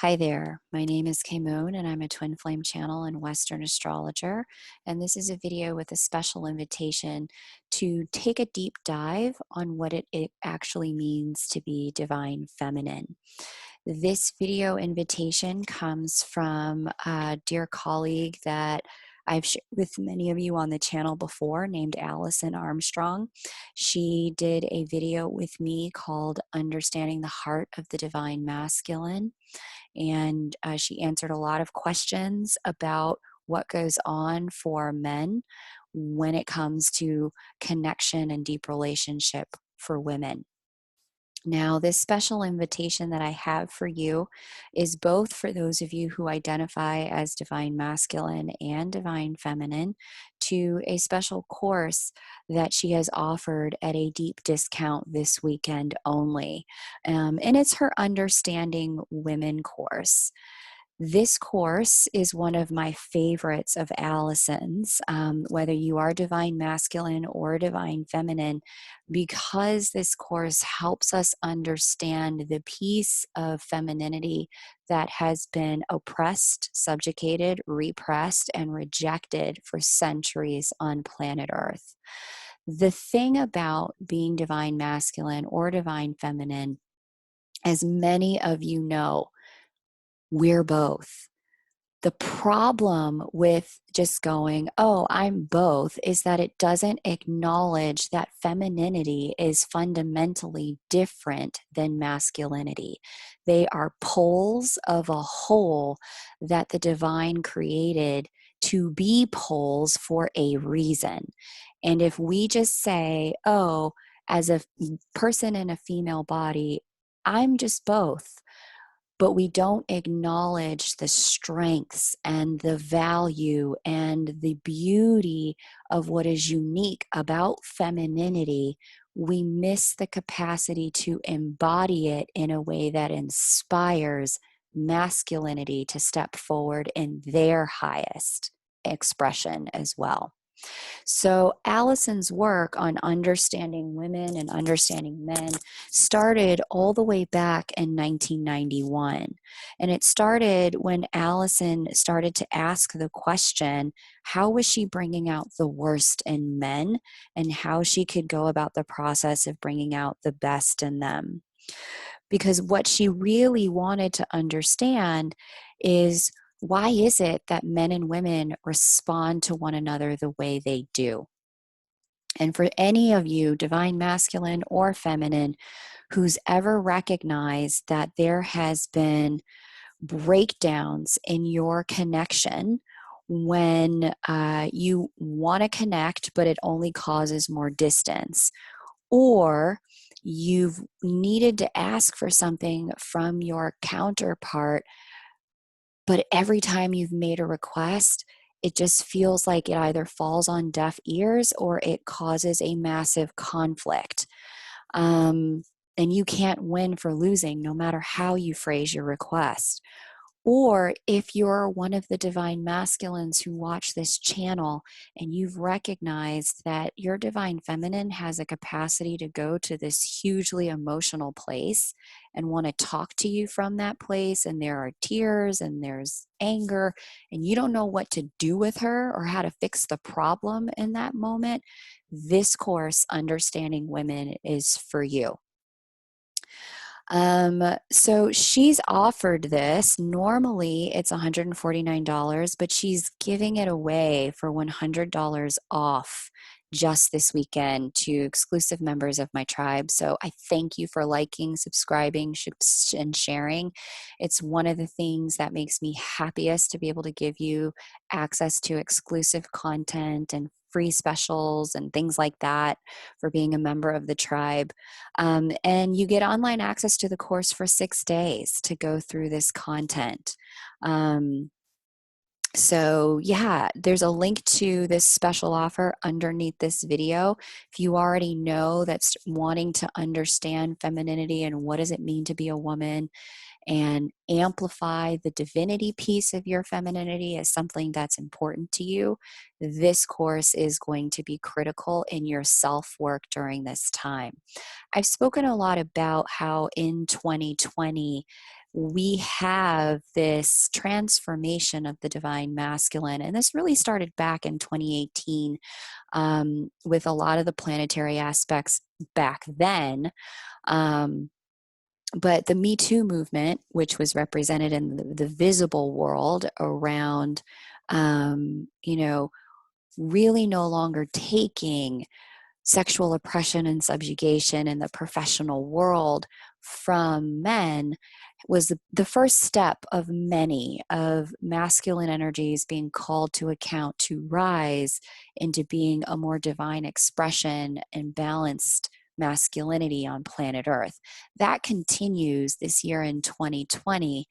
Hi there, my name is Kay Moon and I'm a twin flame channel and Western astrologer. And this is a video with a special invitation to take a deep dive on what it actually means to be divine feminine. This video invitation comes from a dear colleague that I've shared with many of you on the channel before, named Alison Armstrong. She did a video with me called Understanding the Heart of the Divine Masculine, and she answered a lot of questions about what goes on for men when it comes to connection and deep relationship for women. Now, this special invitation that I have for you is both for those of you who identify as divine masculine and divine feminine to a special course that she has offered at a deep discount this weekend only. And it's her Understanding Women course. This course is one of my favorites of Alison's, whether you are divine masculine or divine feminine, because this course helps us understand the piece of femininity that has been oppressed, subjugated, repressed, and rejected for centuries on planet Earth. The thing about being divine masculine or divine feminine, as many of you know, we're both. The problem with just going, oh, I'm both, is that it doesn't acknowledge that femininity is fundamentally different than masculinity. They are poles of a whole that the divine created to be poles for a reason. And if we just say, oh, as a person in a female body, I'm just both, but we don't acknowledge the strengths and the value and the beauty of what is unique about femininity, we miss the capacity to embody it in a way that inspires masculinity to step forward in their highest expression as well. So Alison's work on understanding women and understanding men started all the way back in 1991. And it started when Alison started to ask the question, how was she bringing out the worst in men and how she could go about the process of bringing out the best in them? Because what she really wanted to understand is, why is it that men and women respond to one another the way they do? And for any of you, divine masculine or feminine, who's ever recognized that there has been breakdowns in your connection when you want to connect, but it only causes more distance, or you've needed to ask for something from your counterpart, but every time you've made a request, it just feels like it either falls on deaf ears or it causes a massive conflict. And you can't win for losing no matter how you phrase your request. Or if you're one of the divine masculines who watch this channel and you've recognized that your divine feminine has a capacity to go to this hugely emotional place and want to talk to you from that place, and there are tears and there's anger, and you don't know what to do with her or how to fix the problem in that moment, this course, Understanding Women, is for you. So she's offered this. Normally it's $149, but she's giving it away for $100 off just this weekend to exclusive members of my tribe. So I thank you for liking, subscribing, and sharing. It's one of the things that makes me happiest to be able to give you access to exclusive content and free specials and things like that for being a member of the tribe. And you get online access to the course for 6 days to go through this content. So yeah, there's a link to this special offer underneath this video. If you already know that's wanting to understand femininity and what does it mean to be a woman, and amplify the divinity piece of your femininity as something that's important to you, this course is going to be critical in your self-work during this time. I've spoken a lot about how in 2020, we have this transformation of the divine masculine. And this really started back in 2018 with a lot of the planetary aspects back then. But the Me Too movement, which was represented in the visible world around, really no longer taking sexual oppression and subjugation in the professional world from men, was the first step of many of masculine energies being called to account to rise into being a more divine expression and balanced masculinity on planet Earth. That continues this year in 2020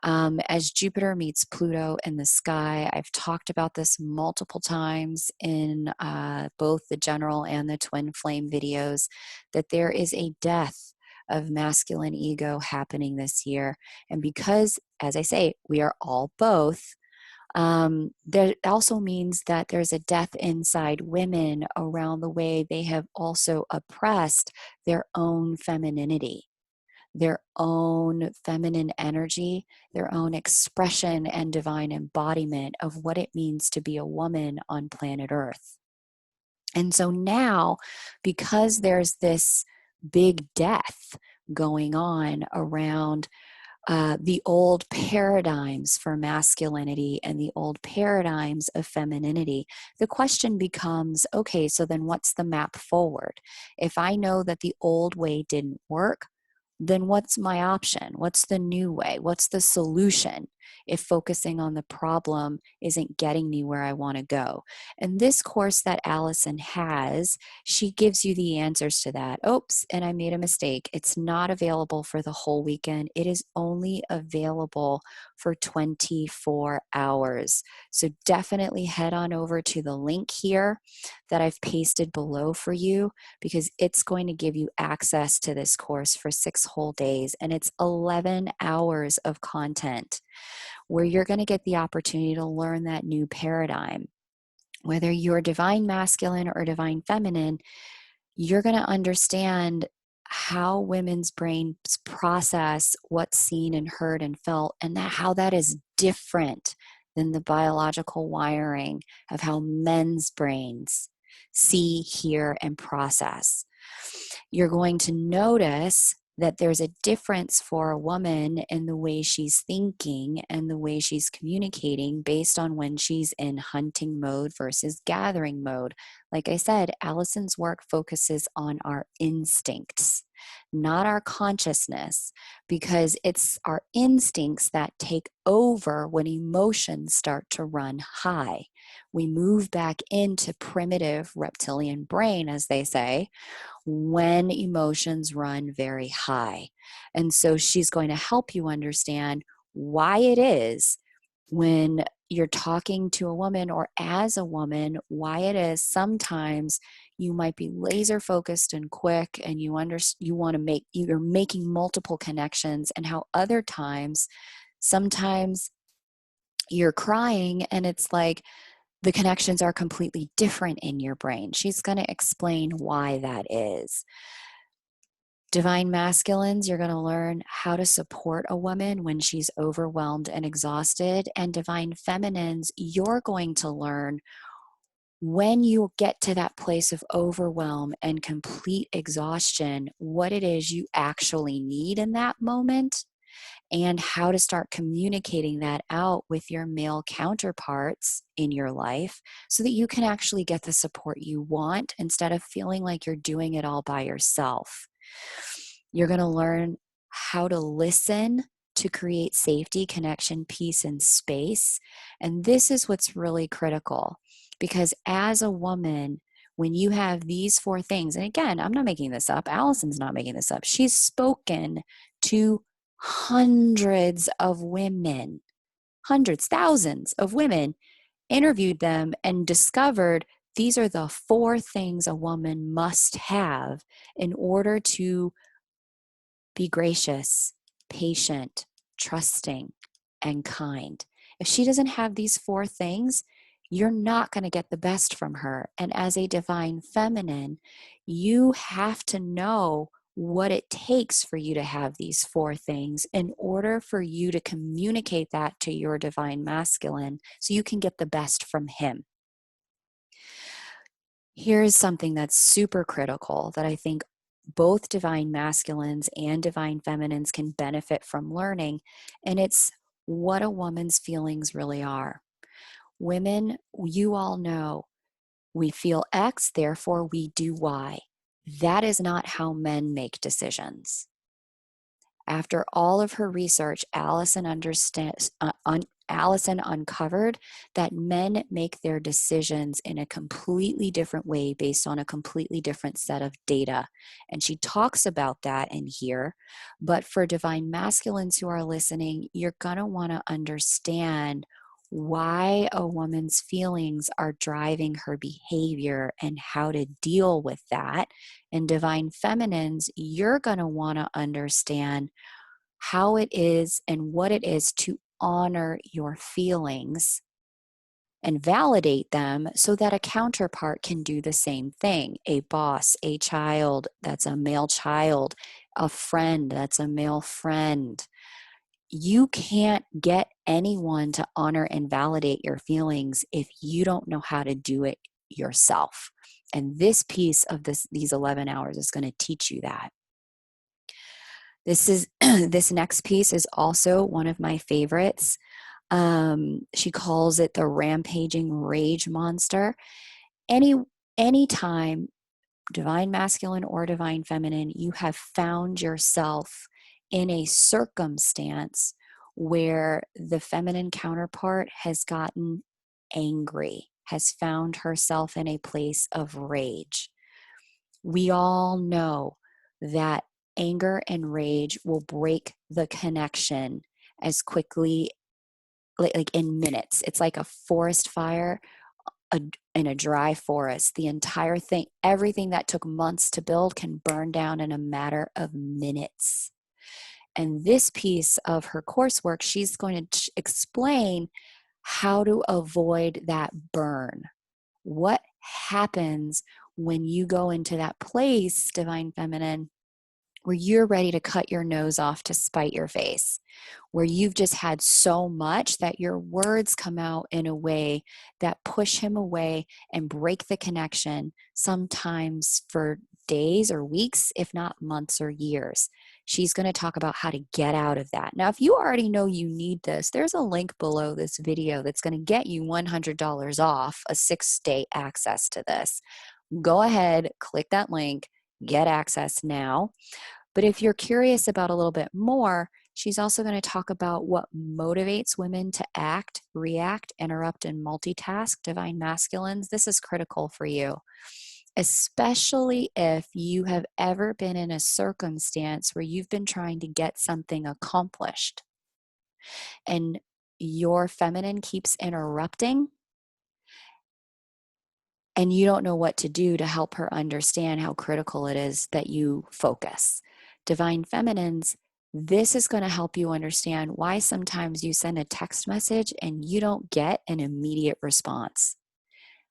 as Jupiter meets Pluto in the sky. I've talked about this multiple times in both the general and the twin flame videos, that there is a death of masculine ego happening this year. And because, as I say, we are all both, that also means that there's a death inside women around the way they have also oppressed their own femininity, their own feminine energy, their own expression and divine embodiment of what it means to be a woman on planet Earth. And so now, because there's this big death going on around the old paradigms for masculinity and the old paradigms of femininity, the question becomes, okay, so then what's the map forward? If I know that the old way didn't work, then what's my option? What's the new way? What's the solution if focusing on the problem isn't getting me where I want to go? And this course that Alison has, she gives you the answers to that. Oops, and I made a mistake. It's not available for the whole weekend. It is only available for 24 hours. So definitely head on over to the link here that I've pasted below for you, because it's going to give you access to this course for 6 whole days. And it's 11 hours of content where you're going to get the opportunity to learn that new paradigm. Whether you're divine masculine or divine feminine, you're going to understand how women's brains process what's seen and heard and felt, and how that is different than the biological wiring of how men's brains see, hear, and process. You're going to notice that there's a difference for a woman in the way she's thinking and the way she's communicating based on when she's in hunting mode versus gathering mode. Like I said, Alison's work focuses on our instincts, not our consciousness, because it's our instincts that take over when emotions start to run high. We move back into primitive reptilian brain, as they say, when emotions run very high. And so she's going to help you understand why it is when you're talking to a woman or as a woman, why it is sometimes you might be laser focused and quick and you're making multiple connections, and how other times, sometimes you're crying and it's like the connections are completely different in your brain. She's going to explain why that is. Divine masculines, you're going to learn how to support a woman when she's overwhelmed and exhausted. And divine feminines, you're going to learn when you get to that place of overwhelm and complete exhaustion, what it is you actually need in that moment, and how to start communicating that out with your male counterparts in your life so that you can actually get the support you want instead of feeling like you're doing it all by yourself. You're going to learn how to listen to create safety, connection, peace, and space. And this is what's really critical, because as a woman, when you have these 4 things, and again, I'm not making this up, Alison's not making this up, she's spoken to hundreds of women, hundreds, thousands of women, interviewed them and discovered these are the 4 things a woman must have in order to be gracious, patient, trusting, and kind. If she doesn't have these 4 things, you're not going to get the best from her. And as a divine feminine, you have to know what it takes for you to have these four things in order for you to communicate that to your divine masculine so you can get the best from him. Here's something that's super critical that I think both divine masculines and divine feminines can benefit from learning, and it's what a woman's feelings really are. Women, you all know, we feel X, therefore we do Y. That is not how men make decisions. After all of her research, Alison uncovered that men make their decisions in a completely different way based on a completely different set of data. And she talks about that in here. But for divine masculines who are listening, you're going to want to understand why a woman's feelings are driving her behavior and how to deal with that. And divine feminines, you're going to want to understand how it is and what it is to honor your feelings and validate them so that a counterpart can do the same thing. A boss, a child that's a male child, a friend that's a male friend. You can't get anyone to honor and validate your feelings if you don't know how to do it yourself. And this piece of these 11 hours is going to teach you that. This next piece is also one of my favorites. She calls it the rampaging rage monster. Anytime, divine masculine or divine feminine, you have found yourself in a circumstance where the feminine counterpart has gotten angry, has found herself in a place of rage. We all know that anger and rage will break the connection as quickly, like in minutes. It's like a forest fire in a dry forest. The entire thing, everything that took months to build, can burn down in a matter of minutes. And this piece of her coursework, she's going to explain how to avoid that burn. What happens when you go into that place, divine feminine, where you're ready to cut your nose off to spite your face, where you've just had so much that your words come out in a way that push him away and break the connection, sometimes for days or weeks, if not months or years. She's going to talk about how to get out of that. Now, if you already know you need this, there's a link below this video that's going to get you $100 off a 6-day access to this. Go ahead, click that link, get access now. But if you're curious about a little bit more, she's also going to talk about what motivates women to act, react, interrupt, and multitask, divine masculines. This is critical for you, especially if you have ever been in a circumstance where you've been trying to get something accomplished and your feminine keeps interrupting and you don't know what to do to help her understand how critical it is that you focus. Divine feminines, this is going to help you understand why sometimes you send a text message and you don't get an immediate response,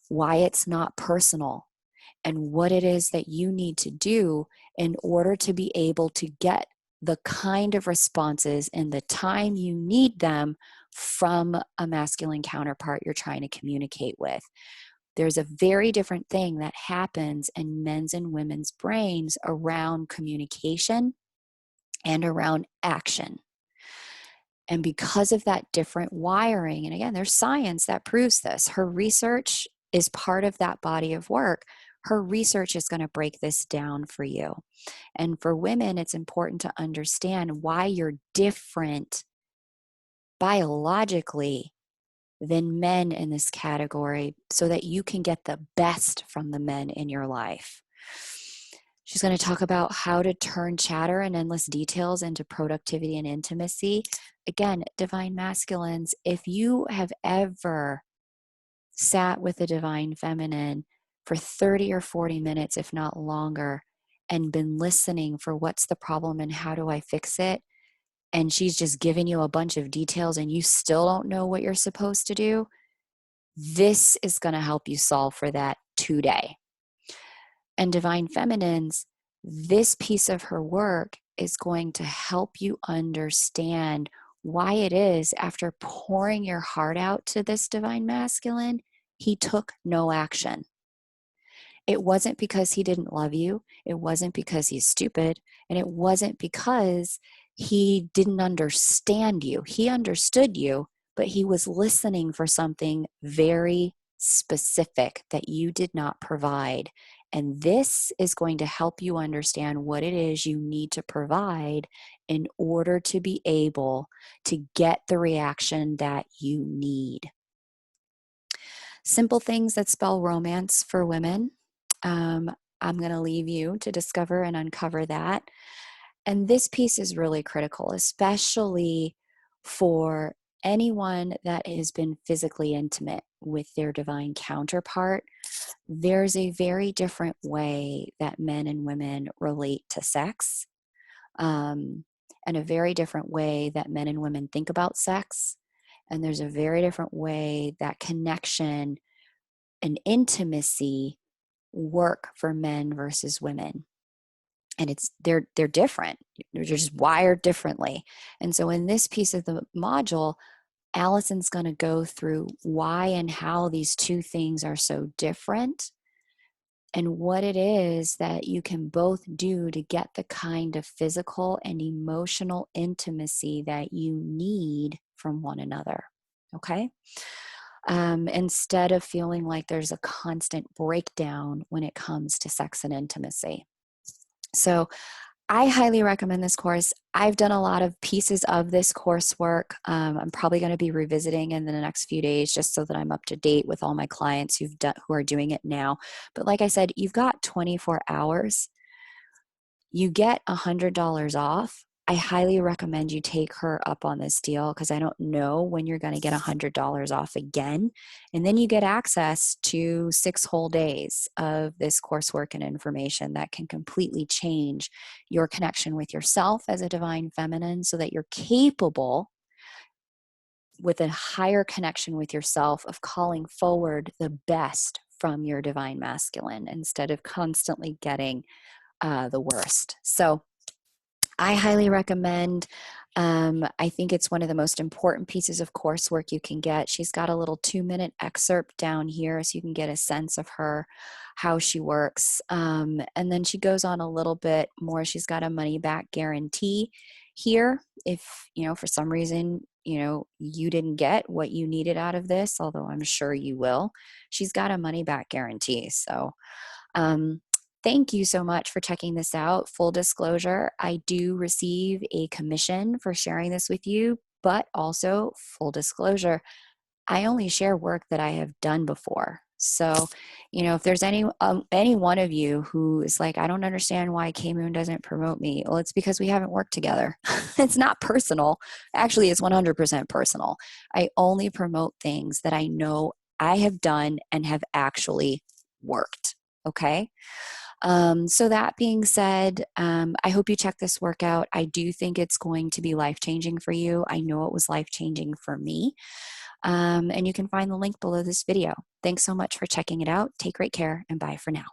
why it's not personal, and what it is that you need to do in order to be able to get the kind of responses in the time you need them from a masculine counterpart you're trying to communicate with. There's a very different thing that happens in men's and women's brains around communication and around action. And because of that different wiring, and again, there's science that proves this, her research is part of that body of work. Her research is going to break this down for you. And for women, it's important to understand why you're different biologically than men in this category so that you can get the best from the men in your life. She's going to talk about how to turn chatter and endless details into productivity and intimacy. Again, divine masculines, if you have ever sat with a divine feminine for 30 or 40 minutes, if not longer, and been listening for what's the problem and how do I fix it, and she's just giving you a bunch of details and you still don't know what you're supposed to do, this is going to help you solve for that today. And divine feminines, This piece of her work is going to help you understand why it is, after pouring your heart out to this divine masculine, he took no action. It wasn't because he didn't love you. It wasn't because he's stupid. And it wasn't because he didn't understand you. He understood you, but he was listening for something very specific that you did not provide. And this is going to help you understand what it is you need to provide in order to be able to get the reaction that you need. Simple things that spell romance for women. I'm going to leave you to discover and uncover that. And this piece is really critical, especially for anyone that has been physically intimate with their divine counterpart. There's a very different way that men and women relate to sex, and a very different way that men and women think about sex. And there's a very different way that connection and intimacy work for men versus women. And they're different. They're just wired differently. And so in this piece of the module, Alison's going to go through why and how these two things are so different, and what it is that you can both do to get the kind of physical and emotional intimacy that you need from one another. Okay? Instead of feeling like there's a constant breakdown when it comes to sex and intimacy. So I highly recommend this course. I've done a lot of pieces of this coursework. I'm probably going to be revisiting in the next few days just so that I'm up to date with all my clients who are doing it now. But like I said, you've got 24 hours. You get $100 off. I highly recommend you take her up on this deal, because I don't know when you're going to get $100 off again. And then you get access to 6 whole days of this coursework and information that can completely change your connection with yourself as a divine feminine, so that you're capable, with a higher connection with yourself, of calling forward the best from your divine masculine instead of constantly getting the worst. So I highly recommend. I think it's one of the most important pieces of coursework you can get. She's got a little 2-minute excerpt down here so you can get a sense of her, how she works. And then she goes on a little bit more. She's got a money back guarantee here. If, for some reason, you didn't get what you needed out of this, although I'm sure you will, she's got a money back guarantee. So, thank you so much for checking this out. Full disclosure, I do receive a commission for sharing this with you, but also full disclosure, I only share work that I have done before. So, if there's any one of you who is like, I don't understand why K-Moon doesn't promote me. Well, it's because we haven't worked together. It's not personal. Actually, it's 100% personal. I only promote things that I know I have done and have actually worked. Okay. So that being said, I hope you check this workout. I do think it's going to be life-changing for you. I know it was life-changing for me. And you can find the link below this video. Thanks so much for checking it out. Take great care, and bye for now.